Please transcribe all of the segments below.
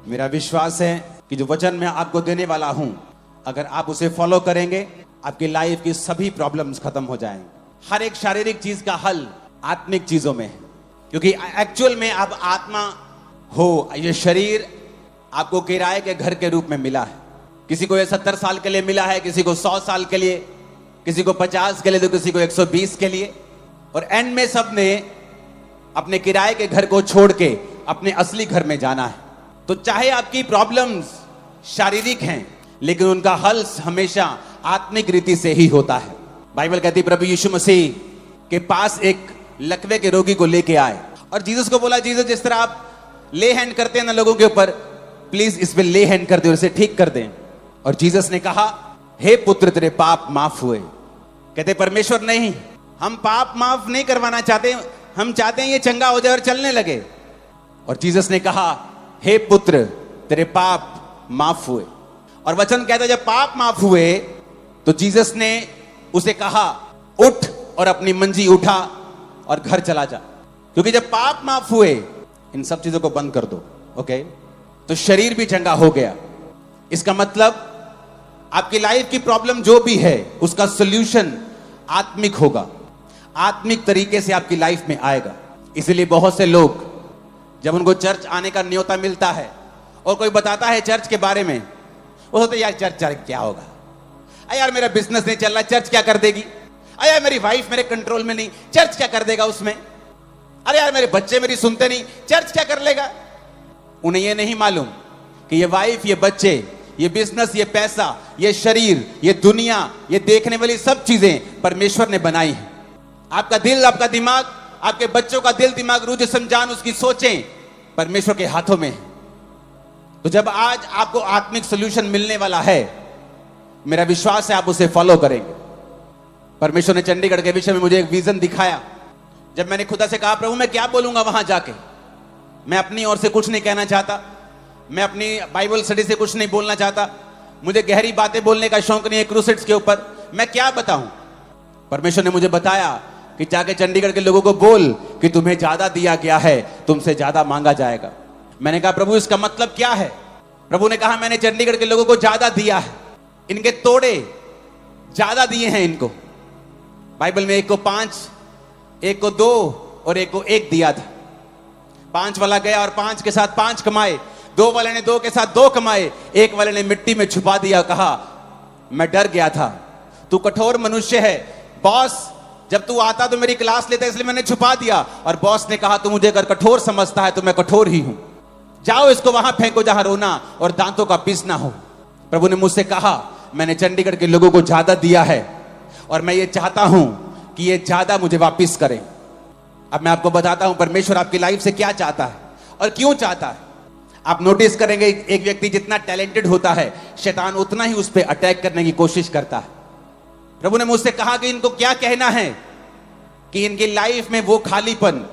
मेरा विश्वास है कि जो वचन मैं आपको देने वाला हूं, अगर आप उसे फॉलो करेंगे, आपकी लाइफ की सभी प्रॉब्लम्स खत्म हो जाएंगे। हर एक शारीरिक चीज का हल आत्मिक चीजों में है, क्योंकि एक्चुअल में आप आत्मा हो। ये शरीर आपको किराए के घर के रूप में मिला है। किसी को ये 70 साल के लिए मिला है, किसी को 100 साल के लिए, किसी को 50 के लिए, तो किसी को 120 के लिए। और एंड में सब ने अपने किराए के घर को छोड़ के अपने असली घर में जाना है। तो चाहे आपकी प्रॉब्लम्स शारीरिक हैं, लेकिन उनका हल हमेशा आत्मिक रीति से ही होता है। बाइबल कहती है प्रभु यीशु मसीह के पास एक लकवे के रोगी को लेके आए और जीसस को बोला, जीसस जिस तरह आप ले हैंड करते हैं ना लोगों के ऊपर, प्लीज इस पे ले हैंड कर दे और इसे ठीक कर दें। और जीसस ने कहा, हे पुत्र तेरे पाप माफ हुए। कहते परमेश्वर नहीं, हम पाप माफ नहीं करवाना चाहते, हम चाहते हैं ये चंगा हो जाए और चलने लगे। और जीसस ने कहा, हे पुत्र तेरे पाप माफ हुए। और वचन कहता है जब पाप माफ हुए तो जीसस ने उसे कहा, उठ और अपनी मंजी उठा और घर चला जा। क्योंकि जब पाप माफ हुए, इन सब चीजों को बंद कर दो, ओके, तो शरीर भी चंगा हो गया। इसका मतलब आपकी लाइफ की प्रॉब्लम जो भी है उसका सॉल्यूशन आत्मिक होगा, आत्मिक तरीके से आपकी लाइफ में आएगा। इसलिए बहुत से लोग जब उनको चर्च आने का न्योता मिलता है और कोई बताता है चर्च के बारे में, वो सोचते यार चर्च क्या होगा, अरे यार मेरा बिजनेस नहीं चल रहा, चर्च क्या कर देगी, अरे यार मेरी वाइफ मेरे कंट्रोल में नहीं, चर्च क्या कर देगा उसमें, अरे यार मेरे बच्चे मेरी सुनते नहीं, चर्च क्या कर लेगा। उन्हें यह नहीं मालूम कि ये वाइफ, ये बच्चे, ये बिजनेस, ये पैसा, ये शरीर, ये दुनिया, ये देखने वाली सब चीजें परमेश्वर ने बनाई है। आपका दिल, आपका दिमाग, आपके बच्चों का दिल दिमाग, रूह जिस्म जान, उसकी सोचें परमेश्वर के हाथों में है। तो जब आज आपको आत्मिक सॉल्यूशन मिलने वाला है, मेरा विश्वास है आप उसे फॉलो करेंगे। परमेश्वर ने चंडीगढ़ के विषय में मुझे एक विजन दिखाया। जब मैंने खुदा से कहा, प्रभु मैं क्या बोलूंगा वहां जाके, मैं अपनी ओर से कुछ नहीं कहना चाहता, मैं अपनी बाइबल स्टडी से कुछ नहीं बोलना चाहता, मुझे गहरी बातें बोलने का शौक नहीं है क्रूसेड्स के ऊपर, मैं क्या बताऊं। परमेश्वर ने मुझे बताया कि जाके चंडीगढ़ के लोगों को बोल कि तुम्हें ज्यादा दिया गया है, तुमसे ज्यादा मांगा जाएगा। मैंने कहा प्रभु इसका मतलब क्या है। प्रभु ने कहा मैंने चंडीगढ़ के लोगों को ज्यादा दिया है, इनके तोड़े ज्यादा दिए हैं इनको। बाइबल में एक को 5, एक को 2 और एक को 1 दिया था। 5 वाला गया और 5 के साथ 5 कमाए, 2 वाले ने 2 के साथ 2 कमाए, 1 वाले ने मिट्टी में छुपा दिया, कहा मैं डर गया था, तू कठोर मनुष्य है, बॉस जब तू आता तो मेरी क्लास लेता इसलिए मैंने छुपा दिया। और बॉस ने कहा तू मुझे अगर कठोर समझता है तो मैं कठोर ही हूं, जाओ इसको वहां फेंको जहां रोना और दांतों का पीसना हो। प्रभु ने मुझसे कहा मैंने चंडीगढ़ के लोगों को ज्यादा दिया है और मैं ये चाहता हूं कि ये ज्यादा मुझे वापिस करें। अब मैं आपको बताता हूं परमेश्वर आपकी लाइफ से क्या चाहता है और क्यों चाहता है। आप नोटिस करेंगे एक व्यक्ति जितना टैलेंटेड होता है, शैतान उतना ही उस पर अटैक करने की कोशिश करता है। प्रभु ने मुझसे कहा कि इनको क्या कहना है कि इनकी लाइफ में वो खालीपन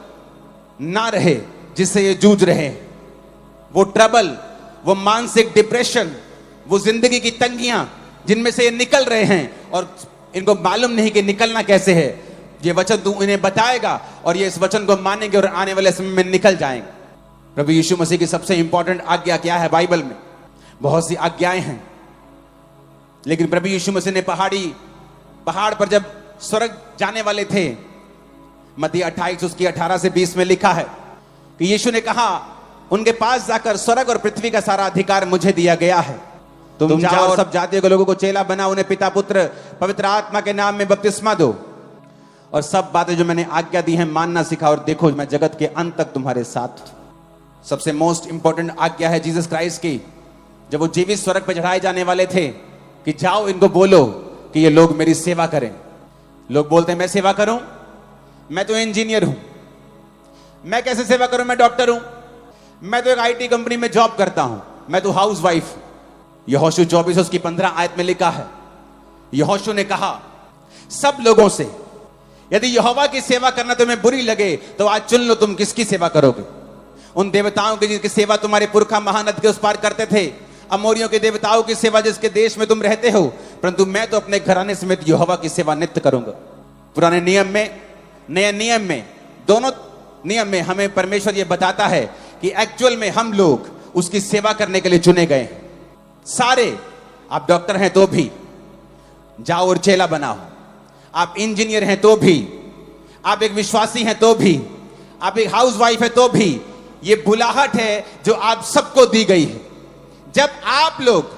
ना रहे जिससे ये जूझ रहे हैं, वो ट्रबल, वो मानसिक डिप्रेशन, वो जिंदगी की तंगियां जिनमें से ये निकल रहे हैं और इनको मालूम नहीं कि निकलना कैसे है। ये वचन तू इन्हें बताएगा और ये इस वचन को मानेंगे और आने वाले समय में निकल जाएंगे। प्रभु यीशु मसीह की सबसे इंपॉर्टेंट आज्ञा क्या है बाइबल में? बहुत सी आज्ञाएं हैं, लेकिन प्रभु यीशु मसीह ने पहाड़ पर जब स्वर्ग जाने वाले थे, मत्ती 28 उसकी 18 से 20 में लिखा है कि यीशु ने कहा उनके पास जाकर स्वर्ग और पृथ्वी का सारा अधिकार मुझे दिया गया है, तुम जाओ और सब जातियों के लोगों को चेला बनाओ, उन्हें पिता पुत्र पवित्र आत्मा के नाम में बपतिस्मा दो और सब बातें जो मैंने आज्ञा दी हैं मानना सिखाओ और देखो मैं जगत के अंत तक तुम्हारे साथ। सबसे मोस्ट इंपॉर्टेंट आज्ञा है जीसस क्राइस्ट की। जब वो जीवित स्वर्ग पर चढ़ाए जाने वाले थे कि जाओ इनको बोलो कि ये लोग मेरी सेवा करें। लोग बोलते हैं मैं सेवा करूं, मैं तो इंजीनियर हूं, मैं कैसे सेवा करूं, मैं डॉक्टर हूं, मैं तो एक आईटी कंपनी में जॉब करता हूं, मैं तो हाउस वाइफ। यहोशू 24 उसकी 15 आयत में लिखा है, यहोशू ने कहा सब लोगों से यदि यहोवा की सेवा करना तुम्हें बुरी लगे तो आज चुन लो तुम किसकी सेवा करोगे। उन देवताओं की जिसकी सेवा तुम्हारे पुरखा महानद के उस पार करते थे, अमोरियों के देवताओं की सेवा जिसके देश में तुम रहते हो, परंतु मैं तो अपने घराने समेत यहोवा की सेवा नित्य करूंगा। पुराने नियम में, नए नियम में, दोनों नियम में हमें परमेश्वर ये बताता है कि एक्चुअल में हम लोग उसकी सेवा करने के लिए चुने गए हैं। सारे, आप डॉक्टर हैं तो भी जाओ और चेला बनाओ, आप इंजीनियर हैं तो भी, आप एक विश्वासी हैं तो भी, आप एक हाउसवाइफ है तो भी, ये बुलाहट है जो आप सबको दी गई है। जब आप लोग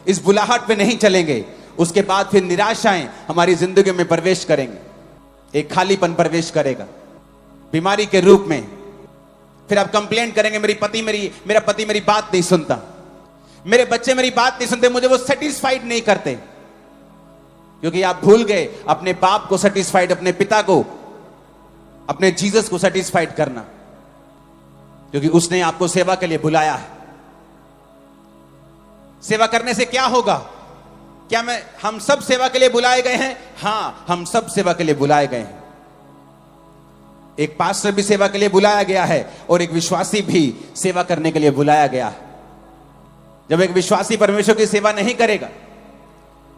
इस बुलाहट पे नहीं चलेंगे, उसके बाद फिर निराशाएं हमारी जिंदगी में प्रवेश करेंगे, एक खालीपन प्रवेश करेगा बीमारी के रूप में। फिर आप कंप्लेंट करेंगे, मेरा पति मेरी बात नहीं सुनता, मेरे बच्चे मेरी बात नहीं सुनते, मुझे वो सेटिस्फाइड नहीं करते। क्योंकि आप भूल गए अपने बाप को सेटिस्फाइड, अपने पिता को, अपने जीसस को सेटिस्फाइड करना, क्योंकि उसने आपको सेवा के लिए बुलाया है। सेवा करने से क्या होगा? क्या हम सब सेवा के लिए बुलाए गए हैं? हां, हम सब सेवा के लिए बुलाए गए हैं। एक पास्टर भी सेवा के लिए बुलाया गया है और एक विश्वासी भी सेवा करने के लिए बुलाया गया है। जब एक विश्वासी परमेश्वर की सेवा नहीं करेगा,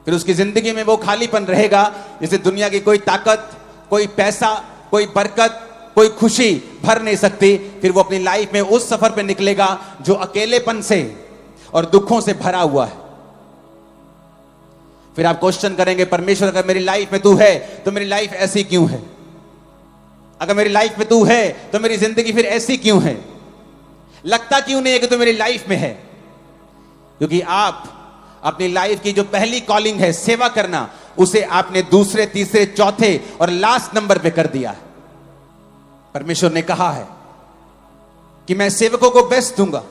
फिर उसकी जिंदगी में वो खालीपन रहेगा जिसे दुनिया की कोई ताकत, कोई पैसा, कोई बरकत, कोई खुशी भर नहीं सकती। फिर वो अपनी लाइफ में उस सफर पे निकलेगा जो अकेलेपन से और दुखों से भरा हुआ है। फिर आप क्वेश्चन करेंगे, परमेश्वर अगर मेरी लाइफ में तू है तो मेरी लाइफ ऐसी क्यों है? अगर मेरी लाइफ में तू है तो मेरी जिंदगी फिर ऐसी क्यों है? लगता क्यों नहीं है कि तू मेरी लाइफ में है? क्योंकि आप अपनी लाइफ की जो पहली कॉलिंग है सेवा करना, उसे आपने दूसरे, तीसरे, चौथे और लास्ट नंबर पे कर दिया है। परमेश्वर ने कहा है कि मैं सेवकों को बेस्ट दूंगा।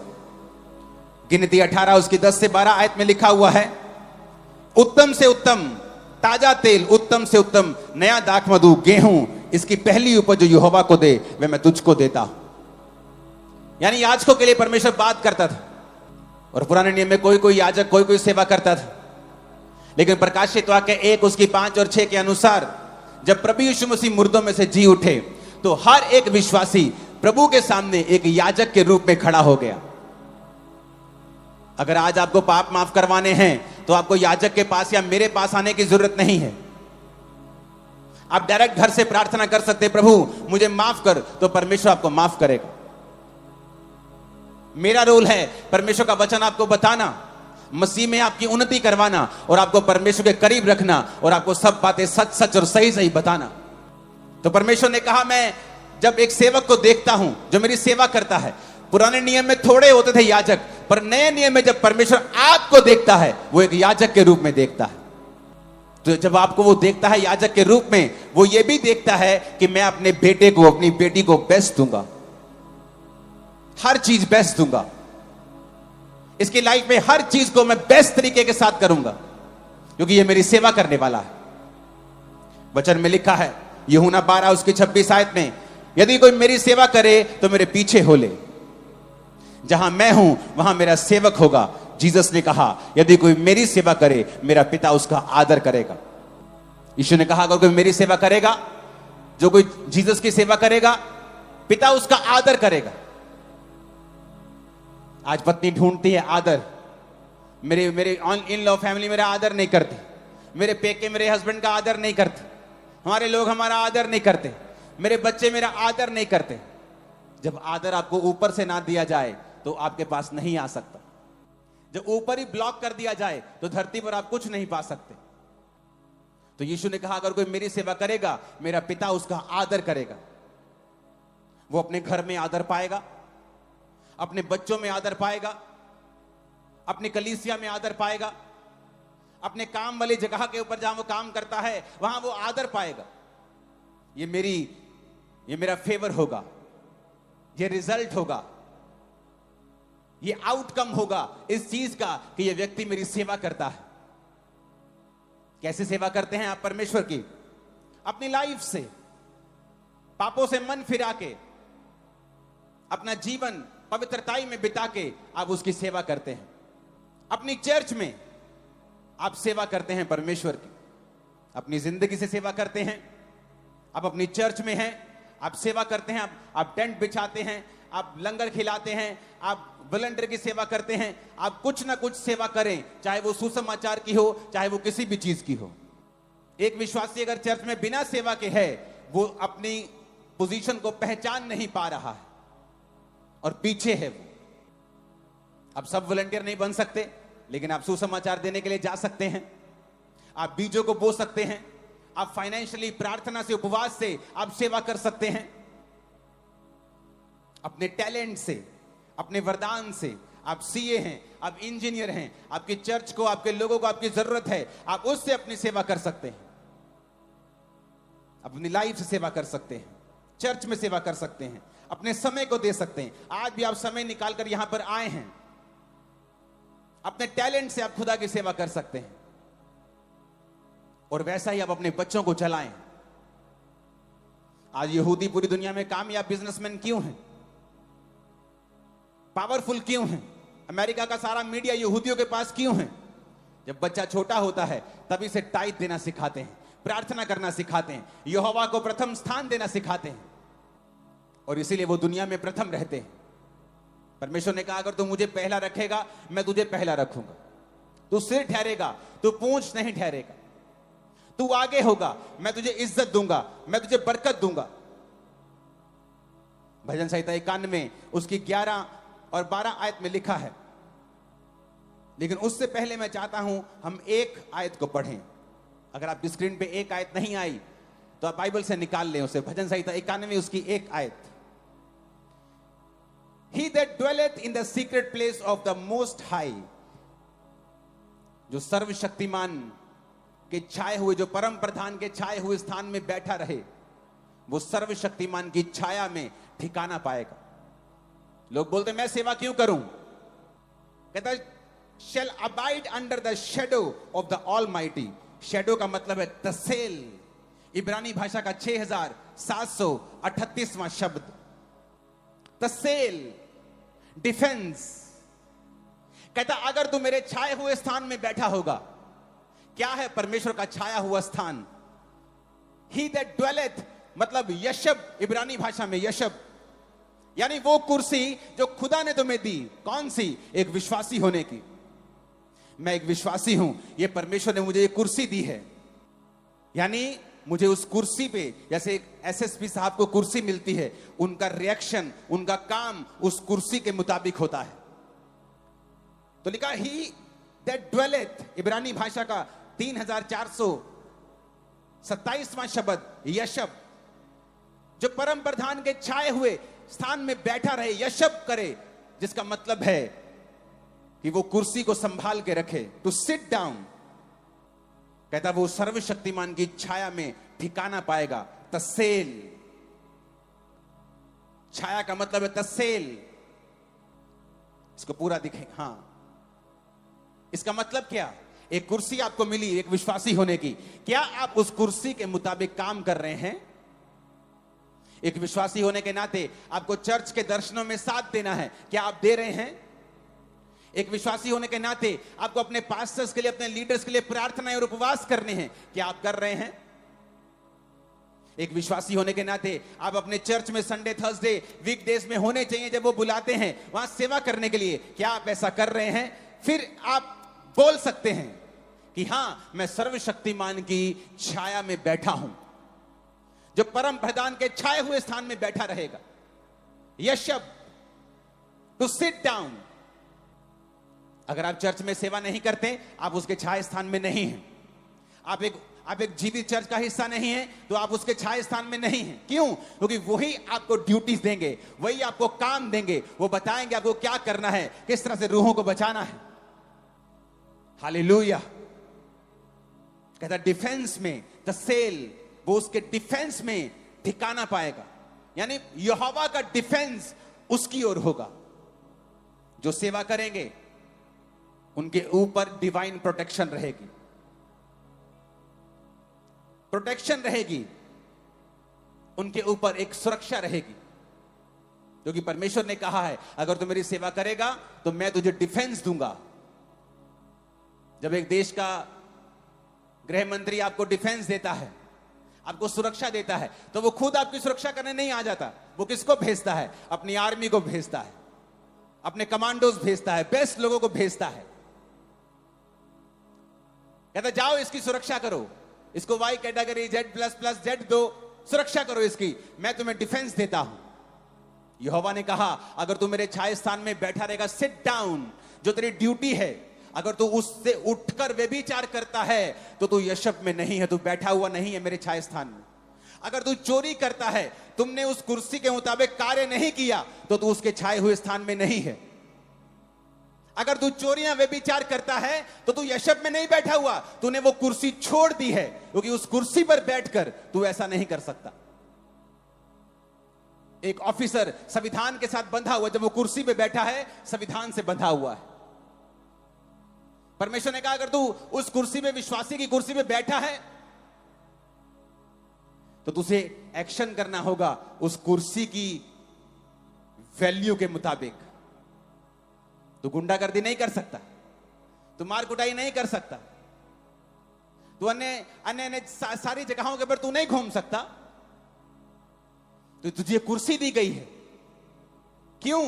गिनती 18 उसकी 10 से 12 आयत में लिखा हुआ है, उत्तम से उत्तम ताजा तेल, उत्तम से उत्तम नया दाखमधु, गेहूं, इसकी पहली उपज जो यहोवा को दे वह मैं तुझको देता हूं। यानी याजकों के लिए परमेश्वर बात करता था, और पुराने नियम में कोई कोई याजक कोई कोई सेवा करता था। लेकिन प्रकाशित वाक्य 1 उसकी 5 और 6 के अनुसार जब प्रभु यीशु मसीह मुर्दों में से जी उठे, तो हर एक विश्वासी प्रभु के सामने एक याजक के रूप में खड़ा हो गया। अगर आज आपको पाप माफ करवाने हैं तो आपको याजक के पास या मेरे पास आने की जरूरत नहीं है। आप डायरेक्ट घर से प्रार्थना कर सकते, प्रभु मुझे माफ कर, तो परमेश्वर आपको माफ करेगा। मेरा रोल है परमेश्वर का वचन आपको बताना, मसीह में आपकी उन्नति करवाना और आपको परमेश्वर के करीब रखना और आपको सब बातें सच सच और सही सही बताना। तो परमेश्वर ने कहा, मैं जब एक सेवक को देखता हूं जो मेरी सेवा करता है, पुराने नियम में थोड़े होते थे याजक, पर नए नियम में जब परमेश्वर आपको देखता है वो एक याजक के रूप में देखता है। तो जब आपको वो देखता है याजक के रूप में, वो ये भी देखता है कि मैं अपने बेटे को, अपनी बेटी को बेस्ट दूंगा, हर चीज बेस्ट दूंगा, इसकी लाइफ में हर चीज को मैं बेस्ट तरीके के साथ करूंगा, क्योंकि ये मेरी सेवा करने वाला है। वचन में लिखा है यूहन्ना 12 उसकी 26 आयत में, यदि कोई मेरी सेवा करे तो मेरे पीछे हो ले, जहां मैं हूं वहां मेरा सेवक होगा। जीसस ने कहा, यदि कोई मेरी सेवा करे मेरा पिता उसका आदर करेगा। यीशु ने कहा, अगर कोई मेरी सेवा करेगा, जो कोई जीसस की सेवा करेगा, पिता उसका आदर करेगा। आज पत्नी ढूंढती है आदर, मेरे इन लॉ फैमिली मेरा आदर नहीं करती, मेरे पेके मेरे हस्बैंड का आदर नहीं करते, हमारे लोग हमारा आदर नहीं करते, मेरे बच्चे मेरा आदर नहीं करते। जब आदर आपको ऊपर से ना दिया जाए तो आपके पास नहीं आ सकता। जब ऊपर ही ब्लॉक कर दिया जाए तो धरती पर आप कुछ नहीं पा सकते। तो यीशु ने कहा, अगर कोई मेरी सेवा करेगा मेरा पिता उसका आदर करेगा। वो अपने घर में आदर पाएगा, अपने बच्चों में आदर पाएगा, अपनी कलीसिया में आदर पाएगा, अपने काम वाली जगह के ऊपर जहां वो काम करता है वहां वो आदर पाएगा। ये मेरा फेवर होगा, ये रिजल्ट होगा, ये आउटकम होगा इस चीज का कि ये व्यक्ति मेरी सेवा करता है। कैसे सेवा करते हैं आप परमेश्वर की? अपनी लाइफ से, पापों से मन फिरा के, अपना जीवन पवित्रताई में बिता के आप उसकी सेवा करते हैं। अपनी चर्च में आप सेवा करते हैं परमेश्वर की, अपनी जिंदगी से सेवा करते हैं। आप अपनी चर्च में हैं, आप सेवा करते हैं, आप टेंट बिछाते हैं, आप लंगर खिलाते हैं, आप वॉलंटियर की सेवा करते हैं। आप कुछ ना कुछ सेवा करें, चाहे वो सुसमाचार की हो, चाहे वो किसी भी चीज की हो। एक विश्वासी अगर चर्च में बिना सेवा के है, वो अपनी पोजीशन को पहचान नहीं पा रहा है और पीछे है वो। आप सब वॉलंटियर नहीं बन सकते, लेकिन आप सुसमाचार देने के लिए जा सकते हैं। आप बीजों को बो सकते हैं। आप फाइनेंशियली, प्रार्थना से, उपवास से आप सेवा कर सकते हैं। अपने टैलेंट से, अपने वरदान से। आप सीए हैं, आप इंजीनियर हैं, आपकी चर्च को, आपके लोगों को आपकी जरूरत है, आप उससे अपनी सेवा कर सकते हैं। अपनी लाइफ से सेवा कर सकते हैं, चर्च में सेवा कर सकते हैं, अपने समय को दे सकते हैं। आज भी आप समय निकालकर यहां पर आए हैं, अपने टैलेंट से आप खुदा की सेवा कर सकते हैं। और वैसा ही आप अपने बच्चों को चलाएं। आज यहूदी पूरी दुनिया में कामयाब बिजनेसमैन क्यों हैं? पावरफुल क्यों हैं? अमेरिका का सारा मीडिया यहूदियों के पास क्यों है? जब बच्चा छोटा होता है तभी से टाइट देना सिखाते हैं, प्रार्थना करना सिखाते हैं, यहोवा को प्रथम स्थान देना सिखाते हैं, और इसीलिए वो दुनिया में प्रथम रहते हैं। परमेश्वर ने कहा, अगर तू मुझे पहला रखेगा, मैं तुझे पहला रखूंगा। तू सिर ठहरेगा, तू पूंछ नहीं ठहरेगा। तू आगे होगा, मैं तुझे इज्जत दूंगा, मैं तुझे बरकत दूंगा। भजन संहिता 91 उसकी 11 और 12 आयत में लिखा है। लेकिन उससे पहले मैं चाहता हूं हम एक आयत को पढ़ें। अगर आपकी स्क्रीन पे एक आयत नहीं आई तो आप बाइबल से निकाल लें उसे। भजन संहिता 91 उसकी एक आयत। He that dwelleth in the secret place of the Most High, जो सर्वशक्तिमान के छाए हुए, जो परम प्रधान के छाए हुए स्थान में बैठा रहे, वो सर्वशक्तिमान की छाया में ठिकाना पाएगा। लोग बोलते मैं सेवा क्यों करूं? कहता है shall abide under the shadow of the Almighty। Shadow का मतलब है तसेल। इब्रानी भाषा का 6738वां शब्द तसेल, डिफेंस। कहता अगर तू मेरे छाए हुए स्थान में बैठा होगा। क्या है परमेश्वर का छाया हुआ स्थान? He that dwelleth मतलब यशब, इब्रानी भाषा में यशब, यानी वो कुर्सी जो खुदा ने तुम्हें दी। कौन सी? एक विश्वासी होने की। मैं एक विश्वासी हूं, ये परमेश्वर ने मुझे ये कुर्सी दी है। यानी मुझे उस कुर्सी पे, जैसे एक एसएसपी साहब को कुर्सी मिलती है, उनका रिएक्शन, उनका काम उस कुर्सी के मुताबिक होता है। तो लिखा ही दैट ड्वेलेथ, इब्रानी भाषा का 3427वां शब्द यशब, जो परम प्रधान के छाए हुए स्थान में बैठा रहे, यशब करे, जिसका मतलब है कि वो कुर्सी को संभाल के रखे, टू सिट डाउन। कहता वो सर्वशक्तिमान की छाया में ठिकाना पाएगा। तसेल, छाया का मतलब है तसेल। इसको पूरा दिखे। हां, इसका मतलब क्या? एक कुर्सी आपको मिली एक विश्वासी होने की। क्या आप उस कुर्सी के मुताबिक काम कर रहे हैं? एक विश्वासी होने के नाते आपको चर्च के दर्शनों में साथ देना है। क्या आप दे रहे हैं? एक विश्वासी होने के नाते आपको अपने पास्टर्स के लिए, अपने लीडर्स के लिए प्रार्थनाएं और उपवास करने हैं। क्या आप कर रहे हैं? एक विश्वासी होने के नाते आप अपने चर्च में संडे, थर्सडे, वीकडेज में होने चाहिए जब वो बुलाते हैं वहां सेवा करने के लिए। क्या आप ऐसा कर रहे हैं? फिर आप बोल सकते हैं कि हां, मैं सर्वशक्तिमान की छाया में बैठा हूं, जो परम प्रधान के छाए हुए स्थान में बैठा रहेगा। यशब, टू सिट डाउन। अगर आप चर्च में सेवा नहीं करते, आप उसके छाए स्थान में नहीं हैं। आप एक जीवित चर्च का हिस्सा नहीं है, तो आप उसके छाए स्थान में नहीं हैं। क्यों? क्योंकि वही आपको ड्यूटीज देंगे, वही आपको काम देंगे, वो बताएंगे आपको क्या करना है, किस तरह से रूहों को बचाना है। हालेलुया। कहता डिफेंस में तसेल, वो उसके डिफेंस में ठिकाना पाएगा। यानी यहोवा का डिफेंस उसकी ओर होगा। जो सेवा करेंगे उनके ऊपर डिवाइन प्रोटेक्शन रहेगी, प्रोटेक्शन रहेगी, उनके ऊपर एक सुरक्षा रहेगी। क्योंकि परमेश्वर ने कहा है अगर तू मेरी सेवा करेगा तो मैं तुझे डिफेंस दूंगा। जब एक देश का गृह मंत्री आपको डिफेंस देता है, आपको सुरक्षा देता है, तो वो खुद आपकी सुरक्षा करने नहीं आ जाता। वो किसको भेजता है? अपनी आर्मी को भेजता है, अपने कमांडोज भेजता है, बेस्ट लोगों को भेजता है। कहता जाओ इसकी सुरक्षा करो, इसको वाई कैटेगरी Z++Z दो, सुरक्षा करो इसकी, मैं तुम्हें डिफेंस देता हूं। यहोवा ने कहा अगर तू मेरे छाए स्थान में बैठा रहेगा, सिट डाउन, जो तेरी ड्यूटी है, अगर तू उससे उठकर व्यभिचार करता है तो तू यशब में नहीं है, तू बैठा हुआ नहीं है मेरे छाया स्थान में। अगर तू चोरी करता है, तुमने उस कुर्सी के मुताबिक कार्य नहीं किया तो तू उसके छाए हुए स्थान में नहीं है। अगर तू चोरियां व्यभिचार करता है तो तू यशब में नहीं बैठा हुआ, तूने वो कुर्सी छोड़ दी है, क्योंकि उस कुर्सी पर बैठकर तू ऐसा नहीं कर सकता। एक ऑफिसर संविधान के साथ बंधा हुआ, जब वो कुर्सी पे बैठा है संविधान से बंधा हुआ है। परमेश्वर ने कहा अगर तू उस कुर्सी पे, विश्वासी की कुर्सी पे बैठा है, तो तुझे एक्शन करना होगा उस कुर्सी की वैल्यू के मुताबिक। तू गुंडागर्दी नहीं कर सकता, तू मार कुटाई नहीं कर सकता, तू अन्य सारी जगहों के ऊपर तू नहीं घूम सकता। तो तुझे कुर्सी दी गई है, क्यों?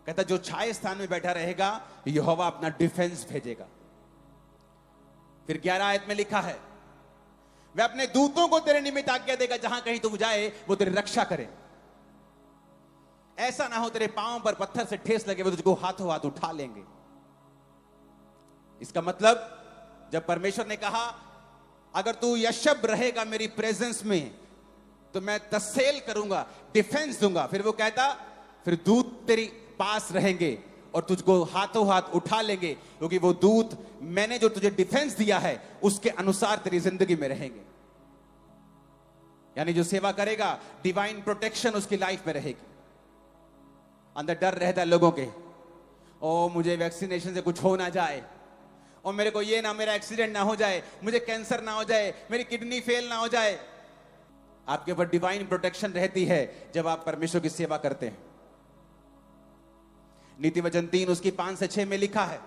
कहता जो छाये स्थान में बैठा रहेगा यहोवा अपना डिफेंस भेजेगा। फिर 11 आयत में लिखा है, वह अपने दूतों को तेरे निमित्त आज्ञा देगा, जहां कहीं तू जाए वो तेरी रक्षा करे। ऐसा ना हो तेरे पांव पर पत्थर से ठेस लगे, वो तुझको हाथों हाथ उठा लेंगे। इसका मतलब जब परमेश्वर ने कहा अगर तू यशब रहेगा मेरी प्रेजेंस में तो मैं तसेल करूंगा, डिफेंस दूंगा, फिर वो कहता फिर दूत तेरी पास रहेंगे और तुझको हाथों हाथ उठा लेंगे, क्योंकि वो दूत मैंने जो तुझे डिफेंस दिया है उसके अनुसार तेरी जिंदगी में रहेंगे। यानी जो सेवा करेगा डिवाइन प्रोटेक्शन उसकी लाइफ में रहेगी। अंदर डर रहता है लोगों के, ओ मुझे वैक्सीनेशन से कुछ हो ना जाए, और मेरे को ये ना, मेरा एक्सीडेंट ना हो जाए, मुझे कैंसर ना हो जाए, मेरी किडनी फेल ना हो जाए। आपके ऊपर डिवाइन प्रोटेक्शन रहती है जब आप परमेश्वर की सेवा करते हैं। नीति वचन 3 उसकी 5 से 6 में लिखा है,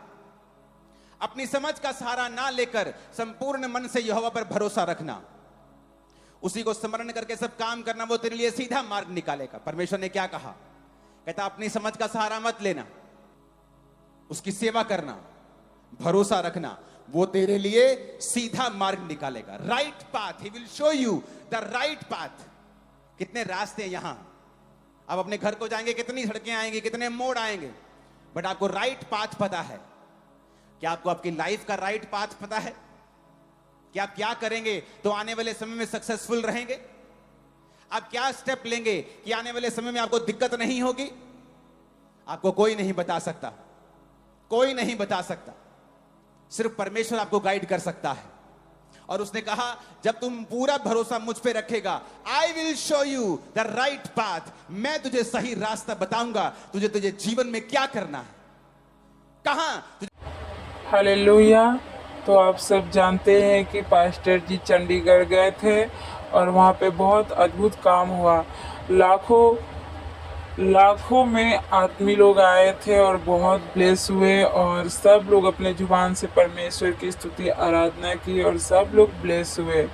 अपनी समझ का सहारा ना लेकर संपूर्ण मन से यहोवा पर भरोसा रखना, उसी को स्मरण करके सब काम करना, वो तेरे लिए सीधा मार्ग निकालेगा। परमेश्वर ने क्या कहा? कहता अपनी समझ का सहारा मत लेना, उसकी सेवा करना, भरोसा रखना, वो तेरे लिए सीधा मार्ग निकालेगा। Right path, he will show you the right path. कितने रास्ते हैं यहां, आप अपने घर को जाएंगे, कितनी सड़कें आएंगी, कितने मोड़ आएंगे, बट आपको राइट पाथ पता है? क्या आपको आपकी लाइफ का राइट पाथ पता है? क्या आप क्या करेंगे तो आने वाले समय में सक्सेसफुल रहेंगे? आप क्या स्टेप लेंगे कि आने वाले समय में आपको दिक्कत नहीं होगी? आपको कोई नहीं बता सकता, कोई नहीं बता सकता, सिर्फ परमेश्वर आपको गाइड कर सकता है। और उसने कहा जब तुम पूरा भरोसा मुझ पे रखेगा, I will show you the right path, मैं तुझे सही रास्ता बताऊंगा, तुझे जीवन में क्या करना है, कहां। हालेलुया। तो आप सब जानते हैं कि पास्टर जी चंडीगढ़ गए थे और वहाँ पे बहुत अद्भुत काम हुआ। लाखों में आदमी लोग आए थे और बहुत ब्लेस हुए, और सब लोग अपने जुबान से परमेश्वर की स्तुति आराधना की और सब लोग ब्लेस हुए।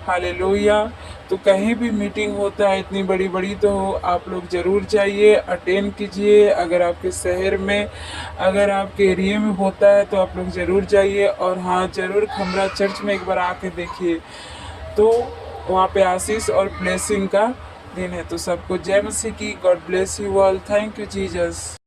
हालेलुया। तो कहीं भी मीटिंग होता है इतनी बड़ी बड़ी, तो आप लोग ज़रूर जाइए, अटेंड कीजिए। अगर आपके शहर में, अगर आपके एरिया में होता है तो आप लोग ज़रूर जाइए। और हाँ, ज़रूर खमरा चर्च में एक बार आके देखिए, तो वहाँ पे आशीष और ब्लेसिंग का दिन है। तो सबको जय मसीह की। God bless you all. Thank you Jesus.